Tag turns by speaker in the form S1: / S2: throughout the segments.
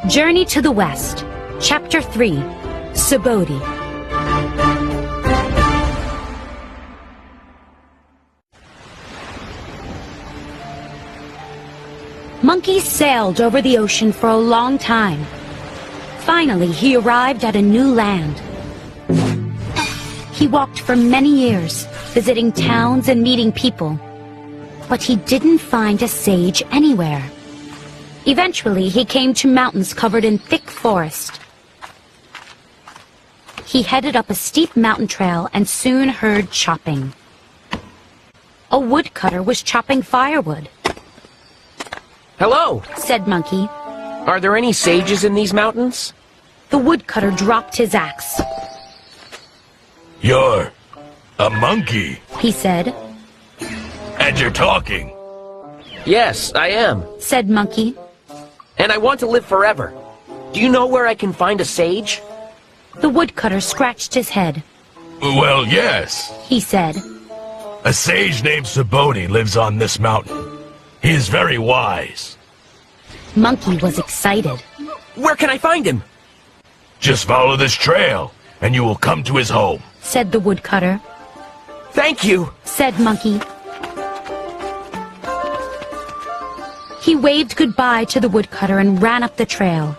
S1: Journey to the West, Chapter 3, Subhuti. Monkey sailed over the ocean for a long time. Finally, he arrived at a new land. He walked for many years, visiting towns and meeting people. But he didn't find a sage anywhere. Eventually, he came to mountains covered in thick forest. He headed up a steep mountain trail and soon heard chopping. A woodcutter was chopping firewood.
S2: Hello,
S1: said Monkey.
S2: Are there any sages in these mountains?
S1: The woodcutter dropped his axe.
S3: You're a monkey,
S1: he said.
S3: And you're talking.
S2: Yes, I am,
S1: said Monkey.
S2: And I want to live forever. Do you know where I can find a sage?
S1: The woodcutter scratched his head.
S3: Well, yes,
S1: he said.
S3: A sage named Subhuti lives on this mountain. He is very wise.
S1: Monkey was excited.
S2: Where can I find him?
S3: Just follow this trail, and you will come to his home,
S1: said the woodcutter.
S2: Thank you,
S1: said Monkey. He waved goodbye to the woodcutter and ran up the trail.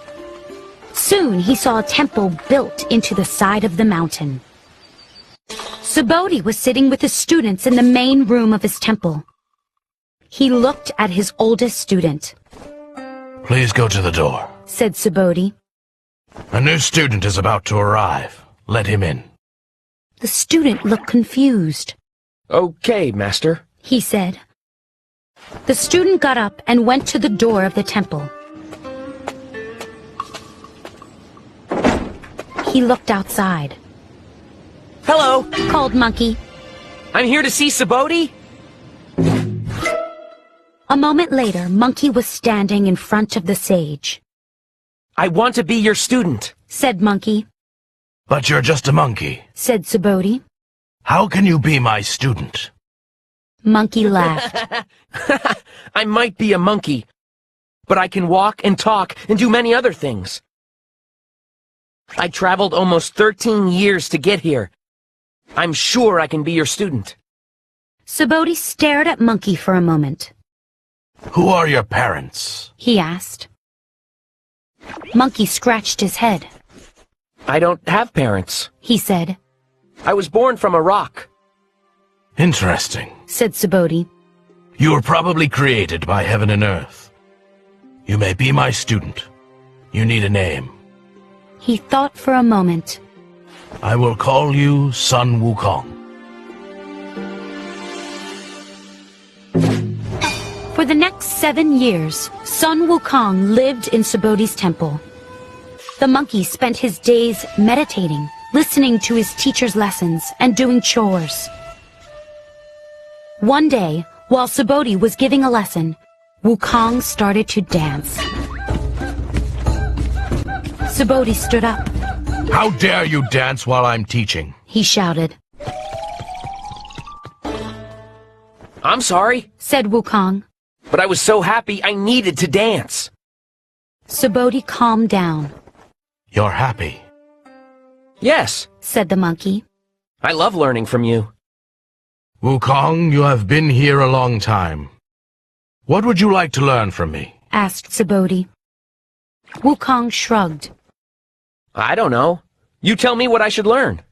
S1: Soon he saw a temple built into the side of the mountain. Subhuti was sitting with his students in the main room of his temple. He looked at his oldest student.
S3: Please go to the door,
S1: said Subhuti.
S3: A new student is about to arrive. Let him in.
S1: The student looked confused.
S2: Okay, Master,
S1: he said. The student got up and went to the door of the temple. He looked outside.
S2: Hello,
S1: called Monkey.
S2: I'm here to see Subhuti.
S1: A moment later, Monkey was standing in front of the sage.
S2: I want to be your student,
S1: said Monkey.
S3: But you're just a monkey,
S1: said Subhuti.
S3: How can you be my student?
S1: Monkey laughed.
S2: I might be a monkey, but I can walk and talk and do many other things. I traveled almost 13 years to get here. I'm sure I can be your student.
S1: Subhuti stared at Monkey for a moment.
S3: Who are your parents?
S1: he asked. Monkey scratched his head.
S2: I don't have parents,
S1: he said.
S2: I was born from a rock.
S3: Interesting,
S1: said Subhuti.
S3: You were probably created by heaven and earth. You may be my student. You need a name.
S1: He thought for a moment.
S3: I will call you Sun Wukong.
S1: For the next 7 years, Sun Wukong lived in Subhuti's temple. The monkey spent his days meditating, listening to his teacher's lessons, and doing chores. One day, while Subhuti was giving a lesson, Wukong started to dance. Subhuti stood up.
S3: How dare you dance while I'm teaching?
S1: He shouted.
S2: I'm sorry,
S1: said Wukong.
S2: but I was so happy I needed to dance.
S1: Subhuti calmed down.
S3: You're happy?
S2: Yes,
S1: said the monkey.
S2: I love learning from you.
S3: Wukong, you have been here a long time. What would you like to learn from me?
S1: asked Subhuti. Wukong shrugged.
S2: I don't know. You tell me what I should learn.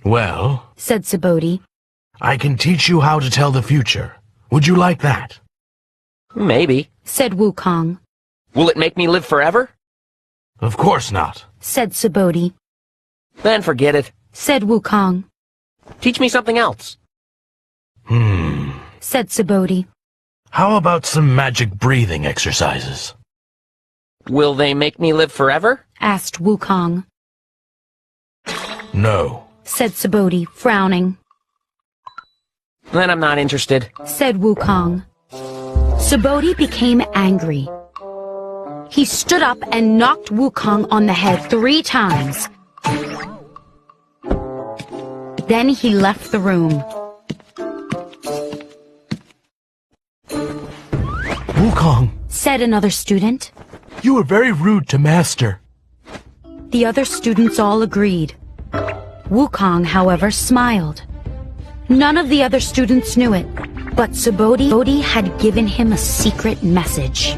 S3: Well,
S1: said Subhuti.
S3: I can teach you how to tell the future. Would you like that?
S2: Maybe.
S1: said Wukong.
S2: Will it make me live forever?
S3: Of course not.
S1: said Subhuti.
S2: Then forget it.
S1: said Wukong.
S2: Teach me something else.
S1: said Subhuti.
S3: How about some magic breathing exercises?
S2: Will they make me live forever?
S1: asked Wukong.
S3: No.
S1: said Subhuti, frowning.
S2: Then I'm not interested.
S1: said Wukong. Subhuti became angry. He stood up and knocked Wukong on the head 3 times. Then he left the room.
S3: Wukong,
S1: said another student.
S3: You were very rude to Master.
S1: The other students all agreed. Wukong, however, smiled. None of the other students knew it, but Subhuti had given him a secret message.